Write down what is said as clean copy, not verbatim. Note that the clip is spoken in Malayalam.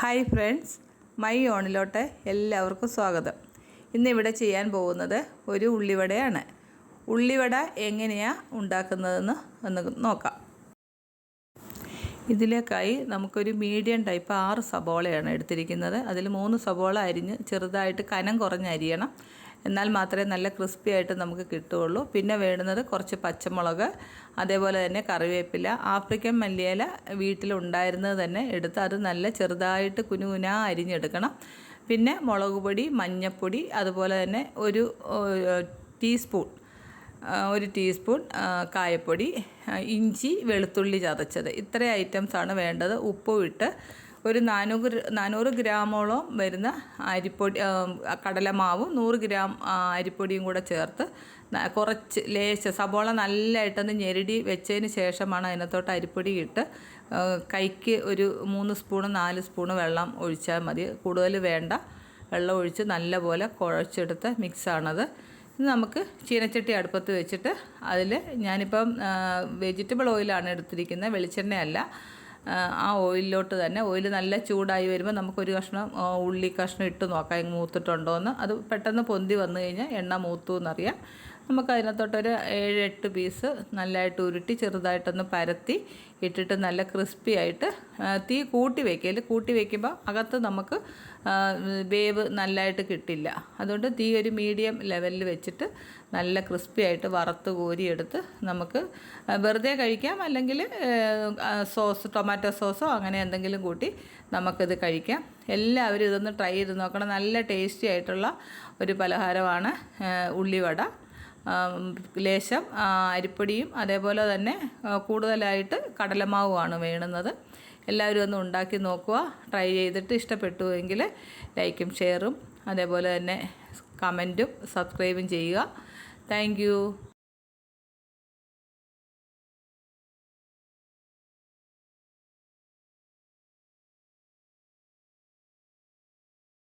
ഹായ് ഫ്രണ്ട്സ്, മൈ ഓണിലോട്ട് എല്ലാവർക്കും സ്വാഗതം. ഇന്നിവിടെ ചെയ്യാൻ പോകുന്നത് ഒരു ഉള്ളിവടയാണ്. ഉള്ളിവട എങ്ങനെയാണ് ഉണ്ടാക്കുന്നതെന്ന് ഒന്ന് നോക്കാം. ഇതിലേക്കായി നമുക്കൊരു മീഡിയം ടൈപ്പ് 6 സബോളയാണ് എടുത്തിരിക്കുന്നത്. അതിൽ 3 സബോള അരിഞ്ഞ് ചെറുതായിട്ട് കനം കുറഞ്ഞ് അരിയണം. എന്നാൽ മാത്രമേ നല്ല ക്രിസ്പി ആയിട്ട് നമുക്ക് കിട്ടുകയുള്ളൂ. പിന്നെ വേണ്ടുന്നത് കുറച്ച് പച്ചമുളക്, അതേപോലെ തന്നെ കറിവേപ്പില, ആഫ്രിക്കൻ മല്ലിയില വീട്ടിലുണ്ടായിരുന്നത് തന്നെ എടുത്ത് അത് നല്ല ചെറുതായിട്ട് കുനുകുനാ അരിഞ്ഞെടുക്കണം. പിന്നെ മുളക് പൊടി, മഞ്ഞൾപ്പൊടി, അതുപോലെ തന്നെ ഒരു ടീസ്പൂൺ കായപ്പൊടി, ഇഞ്ചി, വെളുത്തുള്ളി ചതച്ചത്, ഇത്രയും ഐറ്റംസാണ് വേണ്ടത്. ഉപ്പും ഇട്ട് ഒരു 400 ഗ്രാമോളം വരുന്ന അരിപ്പൊടി, കടലമാവും 100 ഗ്രാം അരിപ്പൊടിയും കൂടെ ചേർത്ത് കുറച്ച് സബോള നല്ലതായിട്ടൊന്ന് ഞെരടി വെച്ചതിന് ശേഷമാണ് അതിനകത്തോട്ട് അരിപ്പൊടി ഇട്ട് കൈക്ക് ഒരു 3 സ്പൂണ് 4 സ്പൂണ് വെള്ളം ഒഴിച്ചാൽ മതി. കൂടുതൽ വേണ്ട. വെള്ളം ഒഴിച്ച് നല്ലപോലെ കുഴച്ചെടുത്ത മിക്സാണത്. ഇത് നമുക്ക് ചീനച്ചട്ടി അടുപ്പത്ത് വെച്ചിട്ട് അതിൽ ഞാനിപ്പം വെജിറ്റബിൾ ഓയിലാണ് എടുത്തിരിക്കുന്നത്, വെളിച്ചെണ്ണയല്ല. ആ ഓയിലിലോട്ട് തന്നെ, ഓയിൽ നല്ല ചൂടായി വരുമ്പോൾ നമുക്കൊരു കഷ്ണം ഉള്ളി കഷ്ണം ഇട്ട് നോക്കാം മൂത്തിട്ടുണ്ടോ എന്ന്. അത് പെട്ടെന്ന് പൊന്തി വന്നു കഴിഞ്ഞാൽ എണ്ണ മൂത്തു എന്നറിയാം. നമുക്ക് അതിനകത്തോട്ടൊരു 7-8 പീസ് നല്ലതായിട്ട് ഉരുട്ടി ചെറുതായിട്ടൊന്ന് പരത്തി ഇട്ടിട്ട് നല്ല ക്രിസ്പി ആയിട്ട് തീ കൂട്ടി വയ്ക്കുമ്പോൾ അകത്ത് നമുക്ക് വേവ് നല്ലതായിട്ട് കിട്ടില്ല. അതുകൊണ്ട് തീ ഒരു മീഡിയം ലെവലിൽ വെച്ചിട്ട് നല്ല ക്രിസ്പി ആയിട്ട് വറുത്ത് കോരിയെടുത്ത് നമുക്ക് വെറുതെ കഴിക്കാം, അല്ലെങ്കിൽ ടൊമാറ്റോ സോസോ അങ്ങനെ എന്തെങ്കിലും കൂട്ടി നമുക്കിത് കഴിക്കാം. എല്ലാവരും ഇതൊന്ന് ട്രൈ ചെയ്ത് നോക്കണം. നല്ല ടേസ്റ്റി ആയിട്ടുള്ള ഒരു പലഹാരമാണ് ഉള്ളിവട. ലേശം അരിപ്പൊടിയും അതേപോലെ തന്നെ കൂടുതലായിട്ട് കടലമാവുമാണ് വേണ്ടുന്നത്. എല്ലാവരും ഒന്ന് ഉണ്ടാക്കി നോക്കുക. ട്രൈ ചെയ്തിട്ട് ഇഷ്ടപ്പെട്ടുവെങ്കിൽ ലൈക്കും ഷെയറും അതേപോലെ തന്നെ കമൻറ്റും സബ്സ്ക്രൈബും ചെയ്യുക. Thank you.